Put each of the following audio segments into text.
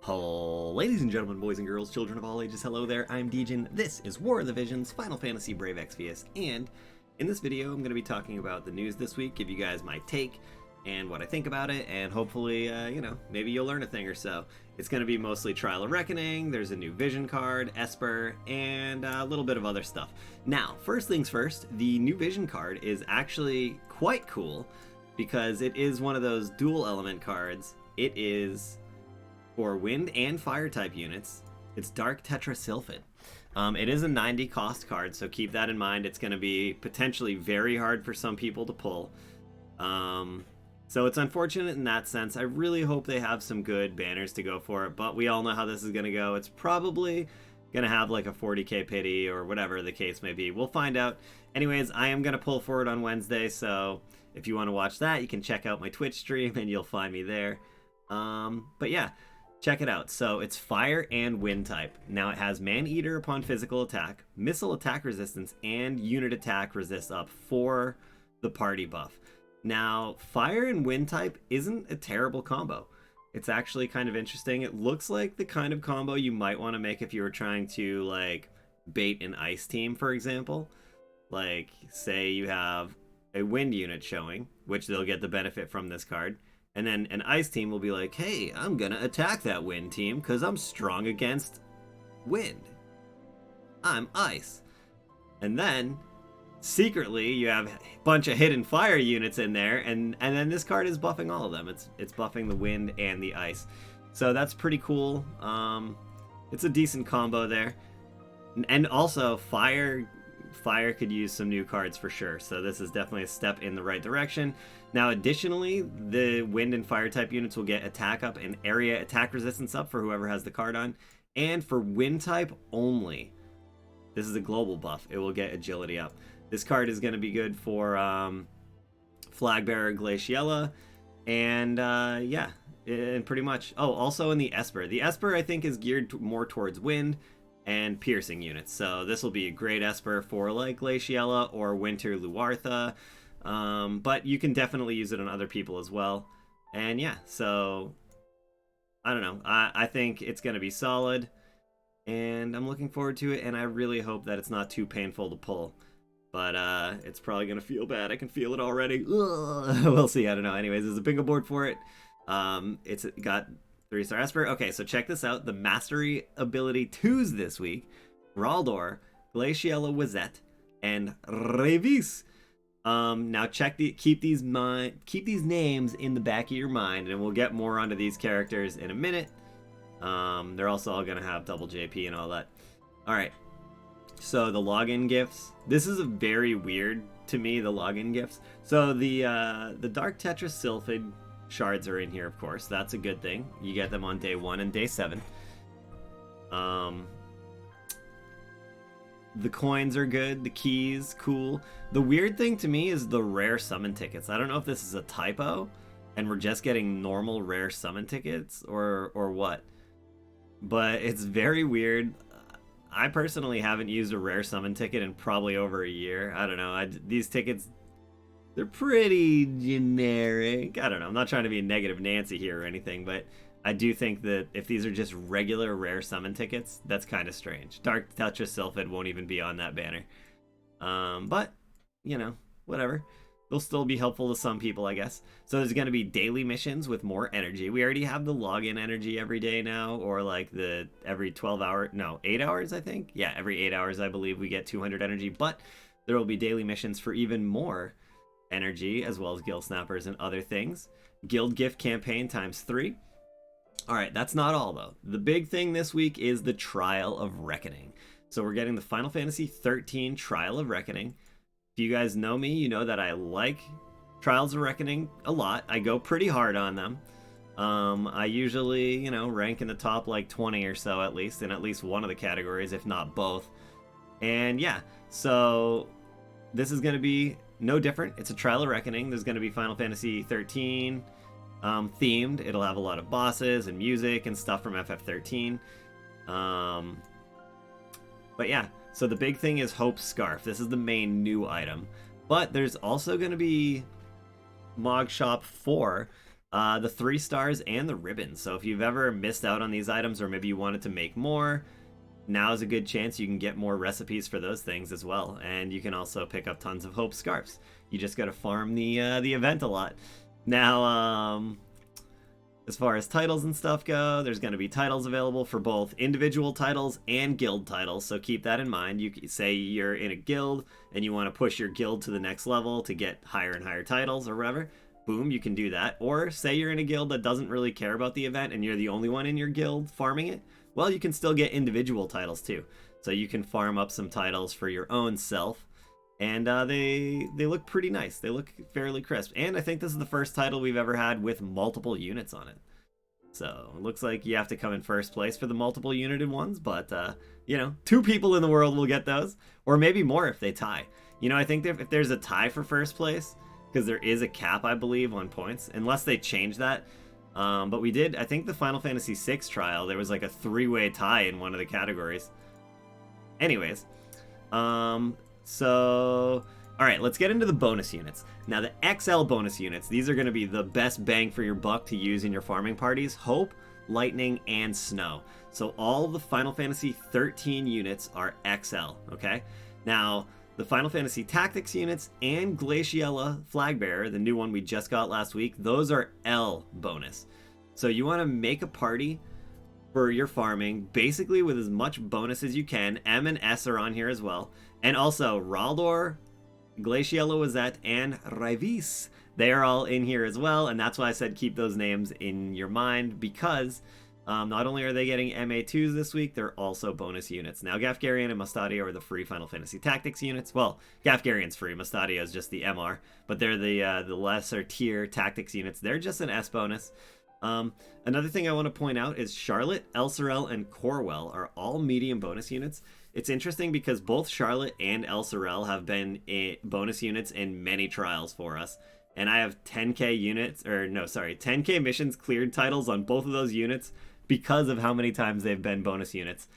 Hello, ladies and gentlemen, boys and girls, children of all ages, hello there, I'm Degen. This is War of the Visions, Final Fantasy Brave Exvius, and in this video I'm going to be talking about the news this week, give you guys my take and what I think about it, and hopefully, maybe you'll learn a thing or so. It's going to be mostly Trial of Reckoning, there's a new Vision card, Esper, and a little bit of other stuff. Now, first things first, the new Vision card is actually quite cool, because it is one of those dual element cards. It is for wind and fire type units. It's Dark Tetra Sylphid. It is a 90 cost card, so keep that in mind. It's going to be potentially very hard for some people to pull. So it's unfortunate in that sense. I really hope they have some good banners to go for it, but we all know how this is going to go. It's probably going to have like a 40k pity or whatever the case may be. We'll find out. Anyways, I am going to pull for it on Wednesday, so if you want to watch that, you can check out my Twitch stream and you'll find me there. But yeah, check it out. So it's fire and wind type. Now it has Man-Eater upon physical attack, missile attack resistance, and unit attack resist up for the party buff. Now, fire and wind type isn't a terrible combo. It's actually kind of interesting. It looks like the kind of combo you might want to make if you were trying to, like, bait an ice team, for example. Like, say you have a wind unit showing, which they'll get the benefit from this card. And then an ice team will be like, hey, I'm going to attack that wind team because I'm strong against wind. I'm ice. And then secretly you have a bunch of hidden fire units in there, and then this card is buffing all of them. It's buffing the wind and the ice. So that's pretty cool. It's a decent combo there. And also fire could use some new cards for sure. So this is definitely a step in the right direction. Now, additionally, the wind and fire type units will get attack up and area attack resistance up for whoever has the card on. And for wind type only, this is a global buff, it will get agility up. This card is going to be good for Flagbearer Glaciella, and yeah, and pretty much. Oh, also in the Esper. The Esper, I think, is geared more towards wind and piercing units. So this will be a great Esper for like Glaciella or Winter Luartha. But you can definitely use it on other people as well. And yeah, so I don't know. I think it's going to be solid, and I'm looking forward to it, and I really hope that it's not too painful to pull. But it's probably going to feel bad. I can feel it already. Ugh. We'll see. I don't know. Anyways, there's a bingo board for it. It's got 3-star Esper. Okay, so check this out. The Mastery Ability 2s this week. Raldor, Glaciella Wizette, and Revis. Now keep these names in the back of your mind, and we'll get more onto these characters in a minute. They're also all gonna have double JP and all that. Alright. So the login gifts. This is a very weird to me, the login gifts. So the Dark Tetra Sylphid shards are in here, of course. That's a good thing. You get them on day 1 and day 7. The coins are good, the keys, cool. The weird thing to me is the rare summon tickets. I don't know if this is a typo and we're just getting normal rare summon tickets or what. But it's very weird. I personally haven't used a rare summon ticket in probably over a year. I don't know. These tickets, they're pretty generic. I don't know. I'm not trying to be a negative Nancy here or anything, but I do think that if these are just regular rare summon tickets, that's kind of strange. Dark Tetra Sylphid won't even be on that banner. But, you know, whatever. They'll still be helpful to some people, I guess. So there's going to be daily missions with more energy. We already have the login energy every day now, or like the every 8 hours, I think. Yeah, every 8 hours, I believe we get 200 energy. But there will be daily missions for even more energy, as well as Guild Snappers and other things. Guild Gift Campaign ×3. Alright, that's not all though. The big thing this week is the Trial of Reckoning. So we're getting the Final Fantasy XIII Trial of Reckoning. If you guys know me, you know that I like Trials of Reckoning a lot. I go pretty hard on them. I usually, rank in the top like 20 or so at least, in at least one of the categories, if not both. And yeah, so this is going to be no different. It's a Trial of Reckoning. There's going to be Final Fantasy XIII themed. It'll have a lot of bosses and music and stuff from ff13. But yeah, so the big thing is Hope's Scarf. This is the main new item, but there's also going to be Mog Shop 4 the 3 stars and the ribbons. So if you've ever missed out on these items, or maybe you wanted to make more, now is a good chance you can get more recipes for those things as well. And you can also pick up tons of Hope Scarfs. You just gotta farm the event a lot. Now, as far as titles and stuff go, there's going to be titles available for both individual titles and guild titles, so keep that in mind. You say you're in a guild and you want to push your guild to the next level to get higher and higher titles or whatever, boom, you can do that. Or say you're in a guild that doesn't really care about the event and you're the only one in your guild farming it, well, you can still get individual titles too. So you can farm up some titles for your own self. And they look pretty nice. They look fairly crisp. And I think this is the first title we've ever had with multiple units on it. So it looks like you have to come in first place for the multiple united ones. But, you know, 2 people in the world will get those. Or maybe more if they tie. You know, I think if there's a tie for first place, because there is a cap, I believe, on points. Unless they change that. But we did, I think the Final Fantasy VI trial, there was like a 3-way tie in one of the categories. Anyways. So, alright, let's get into the bonus units. Now, the XL bonus units, these are going to be the best bang for your buck to use in your farming parties. Hope, Lightning, and Snow. So all the Final Fantasy XIII units are XL, okay? Now, the Final Fantasy Tactics units and Glaciella Flagbearer, the new one we just got last week, those are L bonus. So you want to make a party for your farming, basically with as much bonus as you can. M and S are on here as well. And also, Raldor, Glaciella Wazette, and Raivis. They are all in here as well, and that's why I said keep those names in your mind, because not only are they getting MA2s this week, they're also bonus units. Now, Gafgarian and Mustadio are the free Final Fantasy Tactics units. Well, Gafgarian's free, Mustadio is just the MR, but they're the lesser tier Tactics units. They're just an S bonus. Another thing I want to point out is Charlotte, Elsorel, and Corwell are all medium bonus units. It's interesting because both Charlotte and Elsorel have been bonus units in many trials for us. And I have 10k units, or no, sorry, 10k missions cleared titles on both of those units because of how many times they've been bonus units.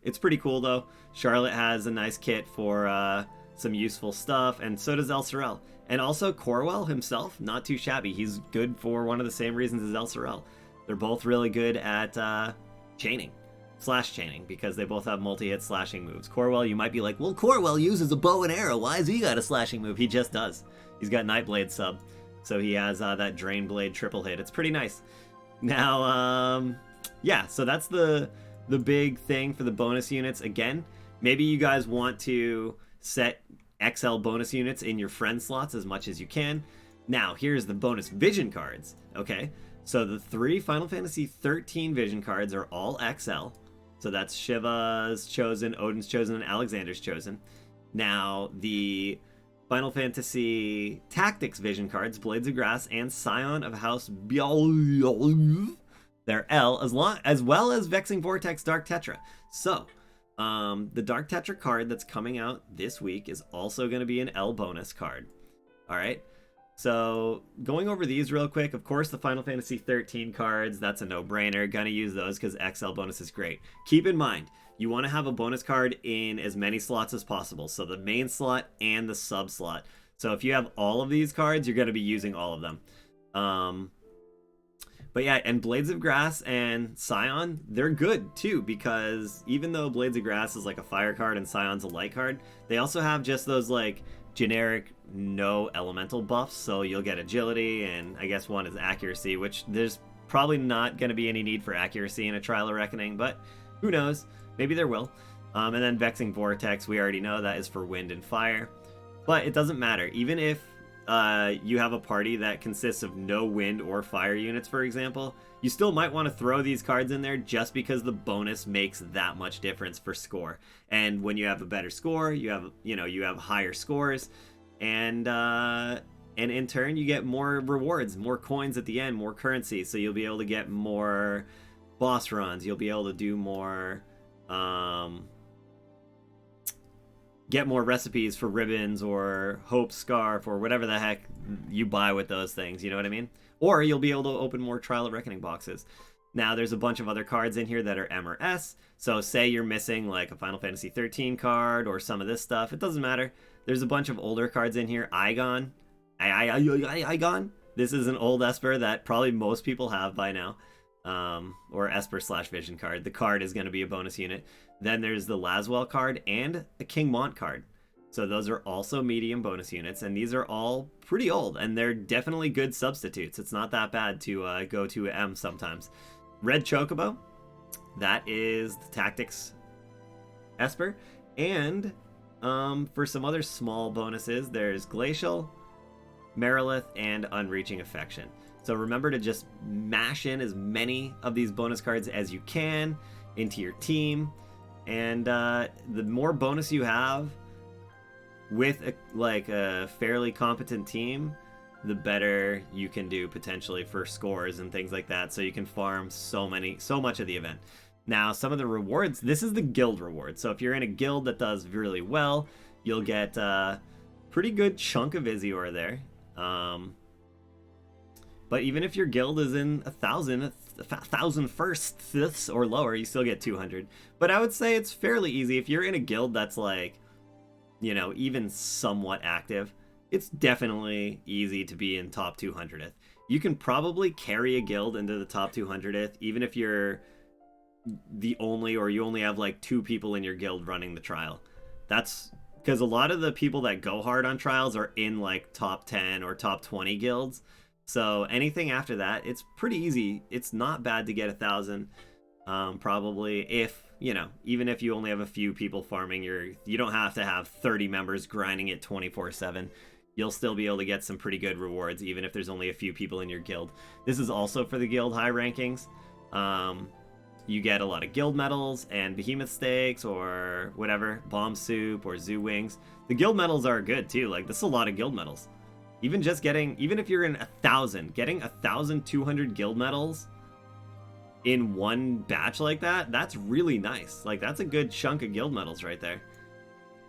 It's pretty cool though. Charlotte has a nice kit for some useful stuff, and so does Elsorel. And also Corwell himself, not too shabby. He's good for one of the same reasons as Elsorel. They're both really good at chaining. Slash chaining, because they both have multi-hit slashing moves. Corwell, you might be like, well, Corwell uses a bow and arrow. Why has he got a slashing move? He just does. He's got Nightblade sub, so he has that Drain Blade triple hit. It's pretty nice. Now, yeah, so that's the big thing for the bonus units. Again, maybe you guys want to set XL bonus units in your friend slots as much as you can. Now, here's the bonus vision cards, okay? So the 3 Final Fantasy XIII vision cards are all XL. So that's Shiva's Chosen, Odin's Chosen, and Alexander's Chosen. Now, the Final Fantasy Tactics vision cards, Blades of Grass and Scion of House Bjol, they're L, as well as Vexing Vortex Dark Tetra. So, the Dark Tetra card that's coming out this week is also going to be an L bonus card. Alright? So, going over these real quick, of course, the Final Fantasy XIII cards, that's a no-brainer. Gonna use those because XL bonus is great. Keep in mind, you want to have a bonus card in as many slots as possible. So the main slot and the sub slot. So if you have all of these cards, you're going to be using all of them. But yeah, and Blades of Grass and Scion, they're good too, because even though Blades of Grass is like a fire card and Scion's a light card, they also have just those like generic no elemental buffs, so you'll get agility, and I guess one is accuracy, which there's probably not going to be any need for accuracy in a Trial of Reckoning, but who knows, maybe there will. And then Vexing Vortex, we already know that is for wind and fire, but it doesn't matter. Even if you have a party that consists of no wind or fire units, for example, you still might want to throw these cards in there just because the bonus makes that much difference for score. And when you have a better score, you have higher scores, and in turn you get more rewards, more coins at the end, more currency, so you'll be able to get more boss runs, you'll be able to do more get more recipes for ribbons or Hope Scarf or whatever the heck you buy with those things, you know what I mean? Or you'll be able to open more Trial of Reckoning boxes. Now, there's a bunch of other cards in here that are M or S, so say you're missing like a Final Fantasy XIII card or some of this stuff, it doesn't matter. There's a bunch of older cards in here. Igon, This is an old Esper that probably most people have by now. Or Esper/Vision card. The card is going to be a bonus unit. Then there's the Laswell card and the King Mont card. So those are also medium bonus units, and these are all pretty old, and they're definitely good substitutes. It's not that bad to go to M sometimes. Red Chocobo, that is the Tactics Esper. And for some other small bonuses, there's Glacial, Marilith, and Unreaching Affection. So remember to just mash in as many of these bonus cards as you can into your team. And the more bonus you have with a fairly competent team, the better you can do potentially for scores and things like that. So you can farm so much of the event. Now, some of the rewards, this is the guild reward. So if you're in a guild that does really well, you'll get a pretty good chunk of Izior there. But even if your guild is in 1,000 firsts or lower, you still get 200. But I would say it's fairly easy. If you're in a guild that's like, you know, even somewhat active, it's definitely easy to be in top 200th. You can probably carry a guild into the top 200th, even if you're the only, or you only have like 2 people in your guild running the trial. That's because a lot of the people that go hard on trials are in like top 10 or top 20 guilds. So anything after that, it's pretty easy. It's not bad to get 1,000. Probably if, you know, even if you only have a few people farming, you don't have to have 30 members grinding it 24/7. You'll still be able to get some pretty good rewards, even if there's only a few people in your guild. This is also for the guild high rankings. You get a lot of guild medals and behemoth steaks or whatever, bomb soup or zoo wings. The guild medals are good too. Like, this is a lot of guild medals. Even if you're in 1,000, getting 1,200 guild medals in one batch like that, that's really nice. Like, that's a good chunk of guild medals right there.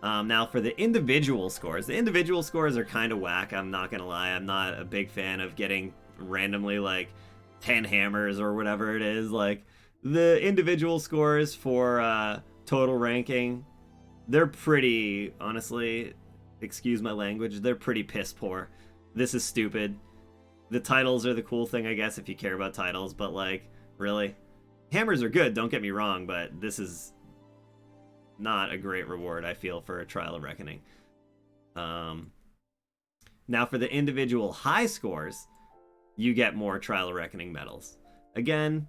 Now for the individual scores are kind of whack. I'm not gonna lie. I'm not a big fan of getting randomly like 10 hammers or whatever it is. Like, the individual scores for total ranking, they're pretty, honestly, excuse my language, they're pretty piss poor. This is stupid. The titles are the cool thing, I guess, if you care about titles, but like, really? Hammers are good, don't get me wrong, but this is not a great reward, I feel, for a Trial of Reckoning. Now for the individual high scores, you get more Trial of Reckoning medals. Again,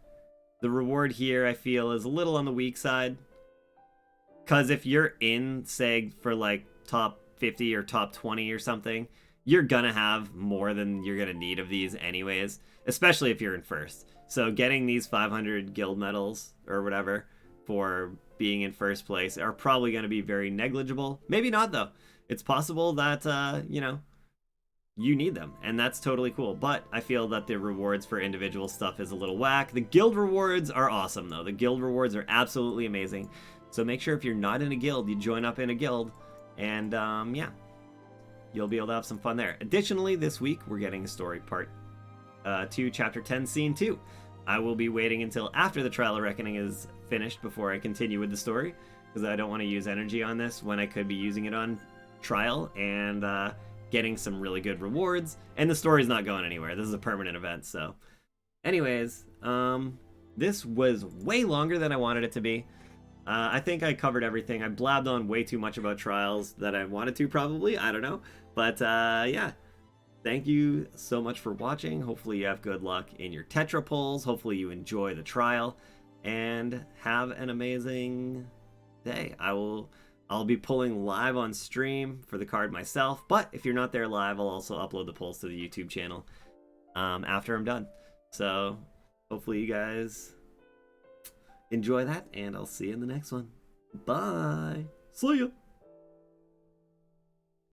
the reward here, I feel, is a little on the weak side. Because if you're in, say, for like top 50 or top 20 or something, you're gonna have more than you're gonna need of these anyways, especially if you're in first. So getting these 500 guild medals or whatever for being in first place are probably gonna be very negligible. Maybe not, though. It's possible that, you know, you need them, and that's totally cool. But I feel that the rewards for individual stuff is a little whack. The guild rewards are awesome, though. The guild rewards are absolutely amazing. So make sure if you're not in a guild, you join up in a guild, and yeah, you'll be able to have some fun there. Additionally, this week we're getting story part 2, chapter 10, scene 2. I will be waiting until after the Trial of Reckoning is finished before I continue with the story, because I don't want to use energy on this when I could be using it on Trial and getting some really good rewards. And the story's not going anywhere. This is a permanent event. So anyways, this was way longer than I wanted it to be. I think I covered everything. I blabbed on way too much about trials that I wanted to, probably. I don't know. But yeah, thank you so much for watching. Hopefully you have good luck in your Tetra pulls. Hopefully you enjoy the trial and have an amazing day. I'll be pulling live on stream for the card myself, but if you're not there live, I'll also upload the pulls to the YouTube channel after I'm done. So hopefully you guys enjoy that, and I'll see you in the next one. Bye. See ya.